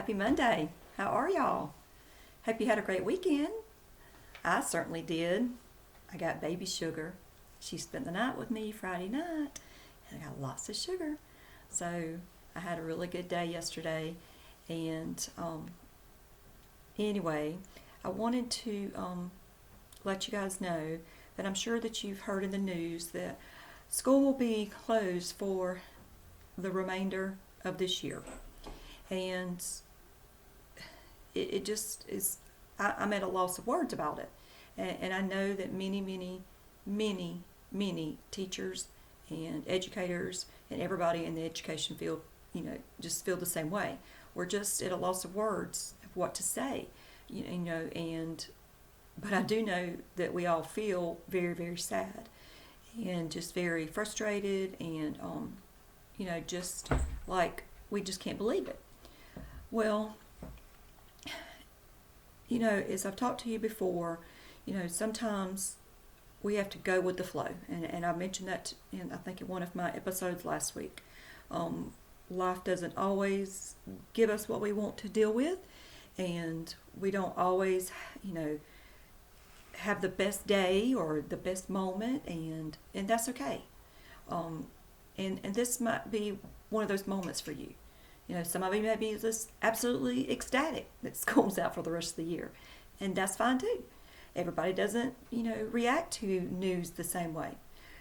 Happy Monday. How are y'all? Hope you had a great weekend. I certainly did. I got baby sugar. She spent the night with me Friday night, and I got lots of sugar. So I had a really good day yesterday. And anyway, I wanted to let you guys know that I'm sure that you've heard in the news that school will be closed for the remainder of this year. And it just is, I'm at a loss of words about it. And I know that many teachers and educators and everybody in the education field, just feel the same way. We're just at a loss of words of what to say, but I do know that we all feel very, very sad and just very frustrated and, just like we just can't believe it. Well, as I've talked to you before, sometimes we have to go with the flow. And I mentioned that in, I think, in one of my episodes last week. Life doesn't always give us what we want to deal with, and we don't always, have the best day or the best moment, and that's okay. And this might be one of those moments for you. Some of you may be just absolutely ecstatic that school's out for the rest of the year, and that's fine too. Everybody doesn't, react to news the same way.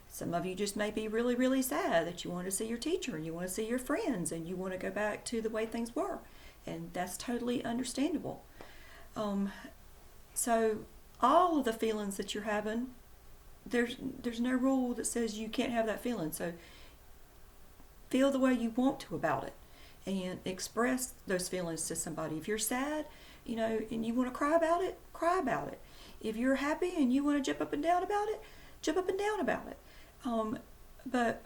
Some of you just may be really, really sad that you want to see your teacher and you want to see your friends and you want to go back to the way things were, and that's totally understandable. So all of the feelings that you're having, there's no rule that says you can't have that feeling. So feel the way you want to about it and express those feelings to somebody. If you're sad, and you want to cry about it, cry about it. If you're happy and you want to jump up and down about it, jump up and down about it. But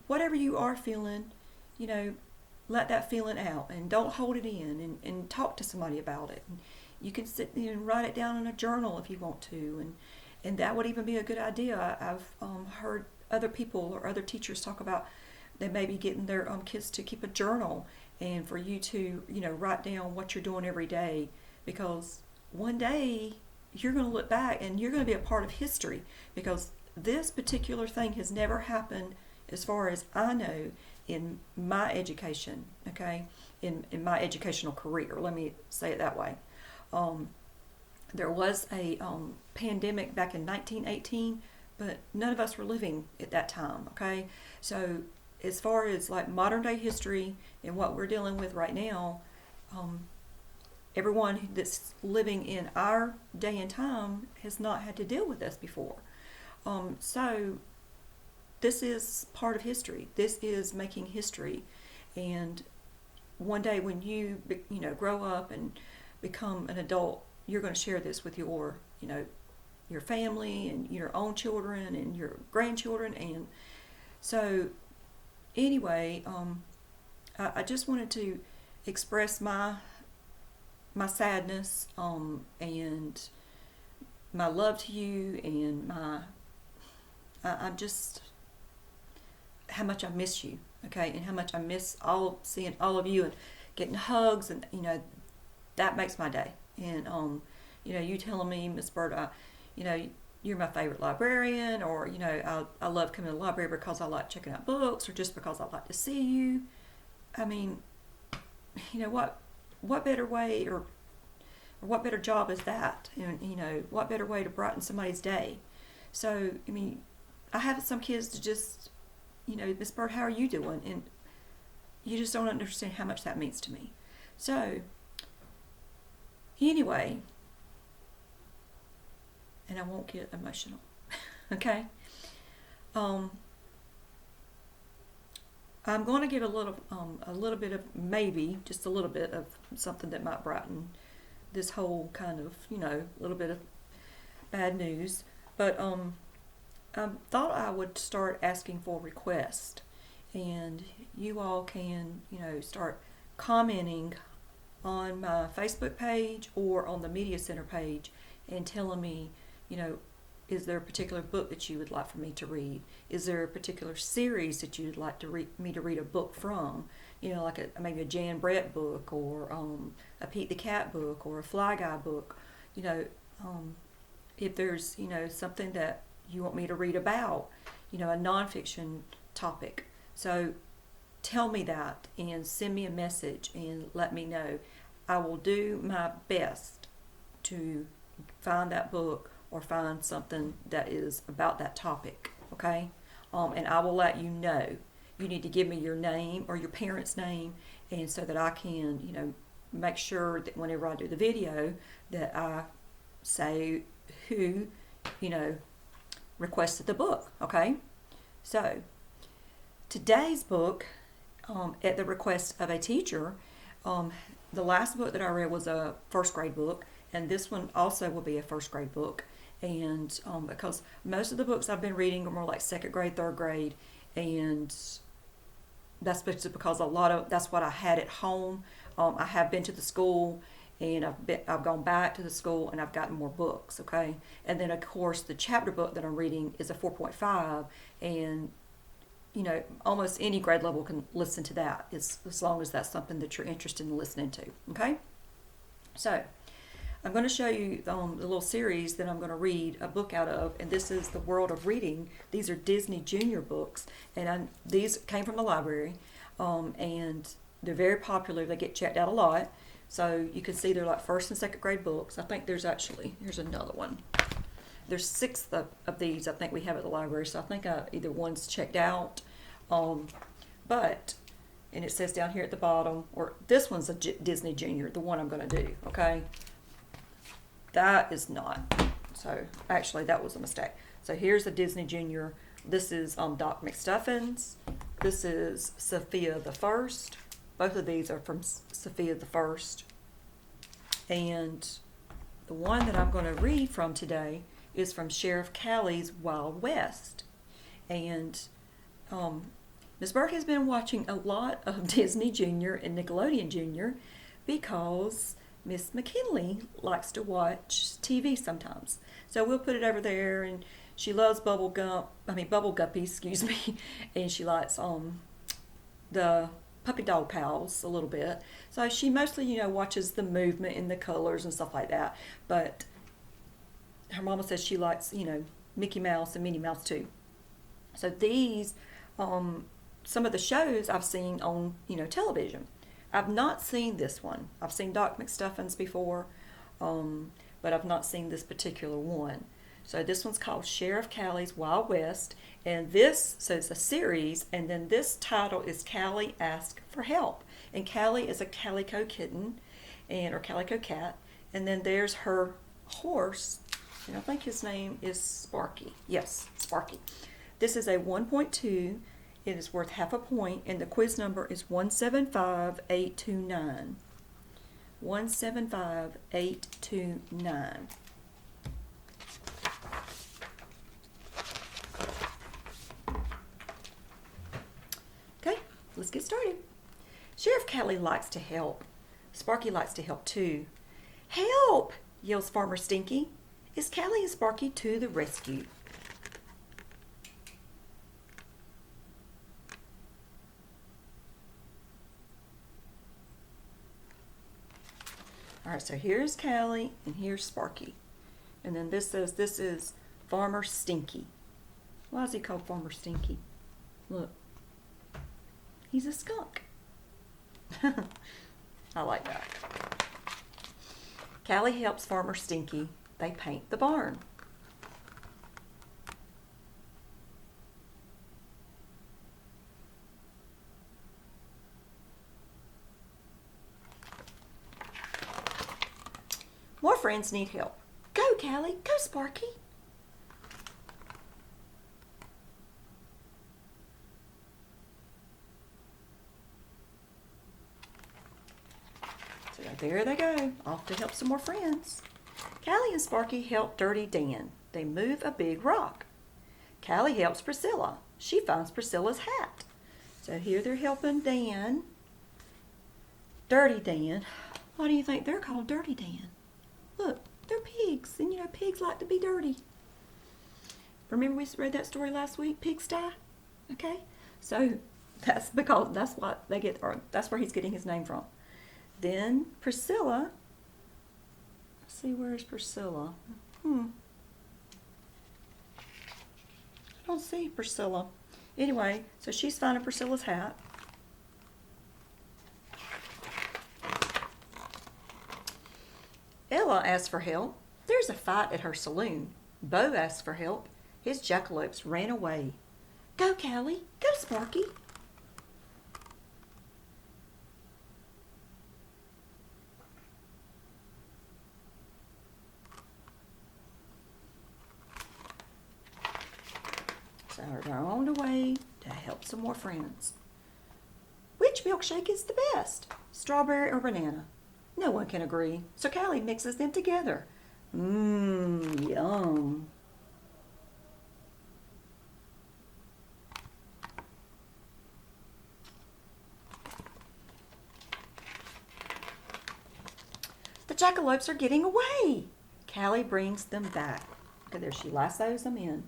whatever you are feeling, let that feeling out and don't hold it in, and talk to somebody about it. And you can sit and write it down in a journal if you want to, and that would even be a good idea. I've heard other people or other teachers talk about they may be getting their kids to keep a journal and for you to, write down what you're doing every day, because one day you're going to look back and you're going to be a part of history, because this particular thing has never happened, as far as I know, in my education, okay, in my educational career. Let me say it that way. There was a pandemic back in 1918, but none of us were living at that time, okay? So as far as like modern day history and what we're dealing with right now, everyone that's living in our day and time has not had to deal with this before. So this is part of history. This is making history. And one day when you grow up and become an adult, you're going to share this with your family and your own children and your grandchildren. And so anyway, I just wanted to express my sadness, and my love to you, and I'm just how much I miss you, okay, and how much I miss seeing all of you and getting hugs, and that makes my day. And you telling me, Miss Byrd, you're my favorite librarian, or I love coming to the library because I like checking out books, or just because I like to see you. I mean, what better way or what better job is that? And what better way to brighten somebody's day? So I mean, I have some kids to just, Miss Byrd, how are you doing? And you just don't understand how much that means to me. So anyway, and I won't get emotional, okay? I'm going to give a little bit of, maybe just a little bit of something that might brighten this whole kind of, little bit of bad news. But I thought I would start asking for requests, and you all can, start commenting on my Facebook page or on the Media Center page and telling me, is there a particular book that you would like for me to read? Is there a particular series that you'd like me to read a book from? like maybe a Jan Brett book, or a Pete the Cat book, or a Fly Guy book. You know, if there's something that you want me to read about, a nonfiction topic. So tell me that and send me a message and let me know. I will do my best to find that book or find something that is about that topic, okay? And I will let you know. You need to give me your name or your parent's name, and so that I can, make sure that whenever I do the video that I say who, requested the book, okay? So today's book, at the request of a teacher, the last book that I read was a first grade book, and this one also will be a first grade book. And because most of the books I've been reading are more like second grade, third grade, and that's because that's what I had at home. I have been to the school, and I've gone back to the school, and I've gotten more books, okay? And then of course the chapter book that I'm reading is a 4.5, and almost any grade level can listen to that, as long as that's something that you're interested in listening to, okay? So I'm going to show you the little series that I'm going to read a book out of, and this is The World of Reading. These are Disney Junior books, and these came from the library, and they're very popular. They get checked out a lot, so you can see they're like first and second grade books. I think here's another one. There's 6 of these I think we have at the library, so I think either one's checked out, but, and it says down here at the bottom, or this one's a Disney Junior, the one I'm going to do, okay? That is not. So actually that was a mistake. So here's the Disney Junior. This is Doc McStuffins. This is Sophia the First. Both of these are from Sophia the First. And the one that I'm going to read from today is from Sheriff Callie's Wild West. And Miss Byrd has been watching a lot of Disney Junior and Nickelodeon Junior because Miss McKinley likes to watch TV sometimes. So we'll put it over there, and she loves Bubble Guppy, excuse me, and she likes the Puppy Dog Pals a little bit. So she mostly, watches the movement and the colors and stuff like that. But her mama says she likes, Mickey Mouse and Minnie Mouse too. So these, some of the shows I've seen on, television. I've not seen this one. I've seen Doc McStuffins before, but I've not seen this particular one. So this one's called Sheriff Callie's Wild West, and so it's a series, and then this title is Callie Ask for Help. And Callie is a calico kitten, or calico cat, and then there's her horse, and I think his name is Sparky. Yes, Sparky. This is a 1.2. It is worth half a point, and the quiz number is 175829. 175829. Okay, let's get started. Sheriff Callie likes to help. Sparky likes to help too. Help! Yells Farmer Stinky. Is Callie and Sparky to the rescue? All right, so here's Callie and here's Sparky. And then this says this is Farmer Stinky. Why is he called Farmer Stinky? Look, he's a skunk. I like that. Callie helps Farmer Stinky. They paint the barn. More friends need help. Go, Callie. Go, Sparky. So there they go, off to help some more friends. Callie and Sparky help Dirty Dan. They move a big rock. Callie helps Priscilla. She finds Priscilla's hat. So here they're helping Dan. Dirty Dan. Why do you think they're called Dirty Dan? Look, they're pigs, and pigs like to be dirty. Remember we read that story last week, Pigsty? Okay, so That's because that's what they get, or that's where he's getting his name from. Then Priscilla. Let's see, where's Priscilla? I don't see Priscilla. Anyway, so she's finding Priscilla's hat. Ella asks for help. There's a fight at her saloon. Bo asks for help. His jackalopes ran away. Go, Callie. Go, Sparky. So they're on the way to help some more friends. Which milkshake is the best? Strawberry or banana? No one can agree, so Callie mixes them together. Yum. The jackalopes are getting away. Callie brings them back. Look at there, she lassos them in.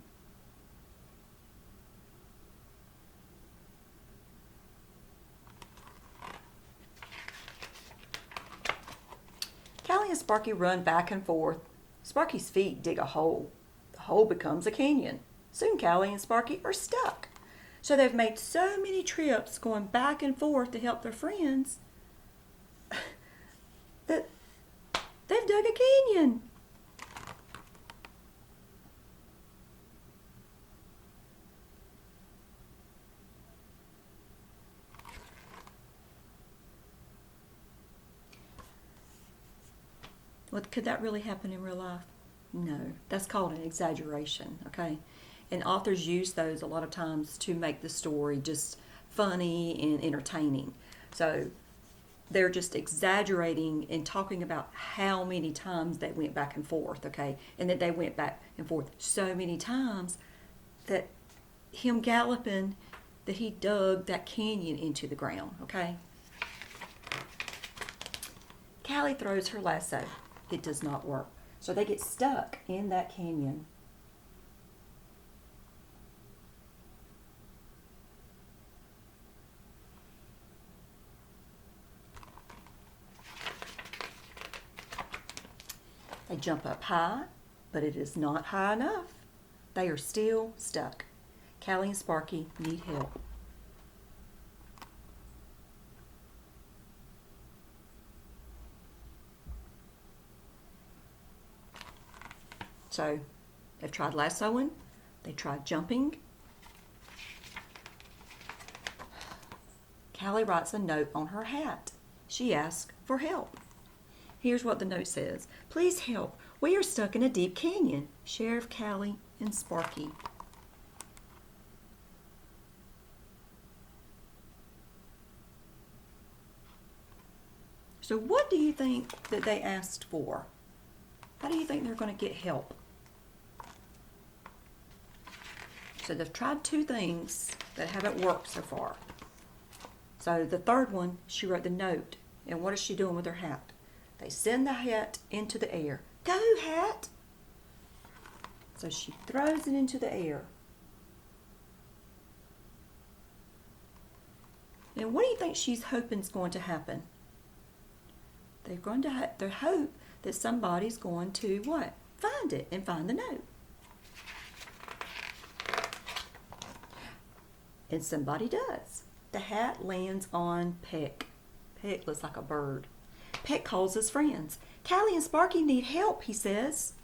Callie and Sparky run back and forth. Sparky's feet dig a hole. The hole becomes a canyon. Soon Callie and Sparky are stuck. So they've made so many trips going back and forth to help their friends that they've dug a canyon. Well, could that really happen in real life? No, that's called an exaggeration, okay? And authors use those a lot of times to make the story just funny and entertaining. So they're just exaggerating and talking about how many times they went back and forth, okay? And that they went back and forth so many times that him galloping, that he dug that canyon into the ground, okay? Callie throws her lasso. It does not work. So they get stuck in that canyon. They jump up high, but it is not high enough. They are still stuck. Callie and Sparky need help. So they've tried lassoing, they tried jumping. Callie writes a note on her hat. She asks for help. Here's what the note says. Please help. We are stuck in a deep canyon. Sheriff Callie and Sparky. So what do you think that they asked for? How do you think they're going to get help? So they've tried two things that haven't worked so far. So the third one, she wrote the note. And what is she doing with her hat? They send the hat into the air. Go, hat! So she throws it into the air. And what do you think she's hoping is going to happen? They're going to they hope that somebody's going to what? Find it and find the note. And somebody does. The hat lands on Peck. Peck looks like a bird. Peck calls his friends. Callie and Sparky need help, he says.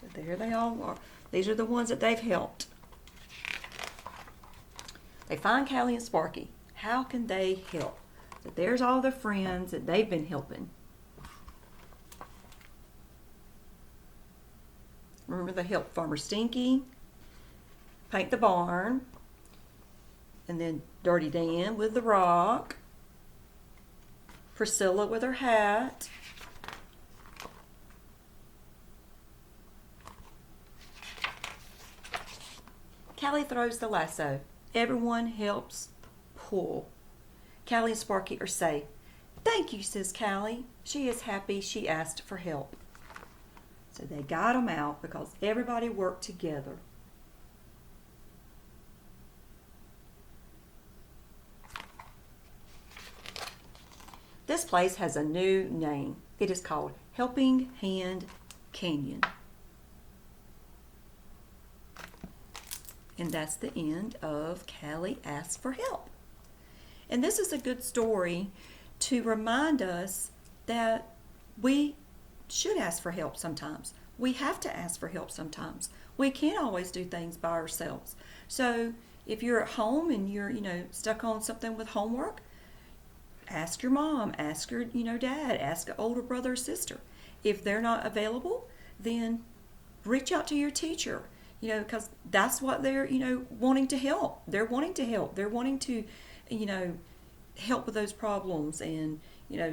So there they all are. These are the ones that they've helped. They find Callie and Sparky. How can they help? So there's all the friends that they've been helping. Remember they helped Farmer Stinky paint the barn, and then Dirty Dan with the rock, Priscilla with her hat, Callie throws the lasso. Everyone helps pull. Callie and Sparky are safe. Thank you, says Callie. She is happy she asked for help. So they got them out because everybody worked together. This place has a new name. It is called Helping Hand Canyon. And that's the end of Callie Asks for Help. And this is a good story to remind us that we should ask for help sometimes. We have to ask for help sometimes. We can't always do things by ourselves. So if you're at home and you're, stuck on something with homework, ask your mom, ask your, dad, ask an older brother or sister. If they're not available, then reach out to your teacher, because that's what they're, wanting to help. They're wanting to help. They're wanting to, help with those problems and,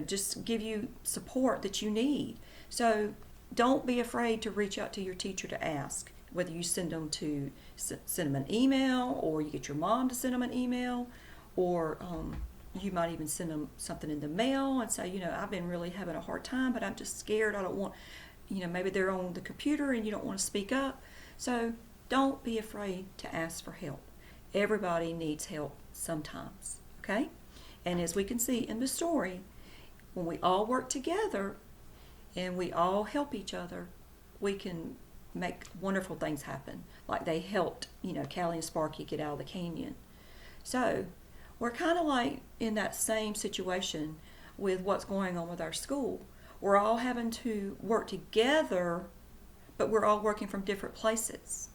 just give you support that you need. So don't be afraid to reach out to your teacher to ask, whether you send them an email, or you get your mom to send them an email, or you might even send them something in the mail and say, I've been really having a hard time, but I'm just scared. I don't want, maybe they're on the computer and you don't want to speak up. So don't be afraid to ask for help. Everybody needs help sometimes, okay? And as we can see in the story, when we all work together and we all help each other, we can make wonderful things happen. Like they helped, Callie and Sparky get out of the canyon. So we're kind of like in that same situation with what's going on with our school. We're all having to work together, but we're all working from different places.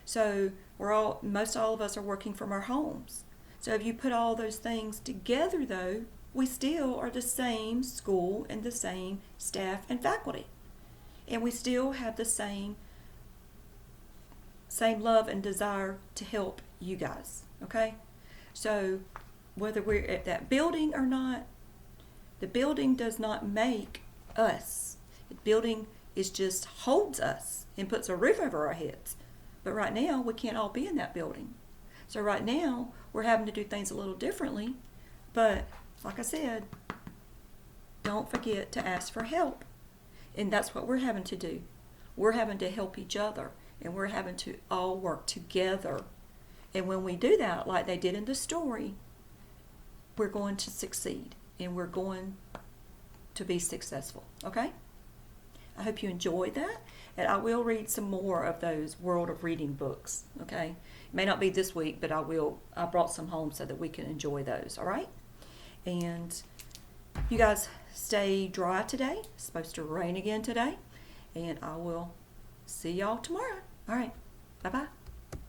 So most all of us are working from our homes. So if you put all those things together, though, we still are the same school and the same staff and faculty. And we still have the same love and desire to help you guys, okay? So whether we're at that building or not, the building does not make us. The building just holds us and puts a roof over our heads. But right now, we can't all be in that building. So right now, we're having to do things a little differently. But like I said, don't forget to ask for help. And that's what we're having to do. We're having to help each other. And we're having to all work together. And when we do that, like they did in the story, we're going to succeed. And we're going to be successful. Okay? I hope you enjoyed that. And I will read some more of those World of Reading books. Okay? It may not be this week, but I will. I brought some home so that we can enjoy those. All right? And you guys stay dry today. It's supposed to rain again today. And I will see y'all tomorrow. All right. Bye-bye.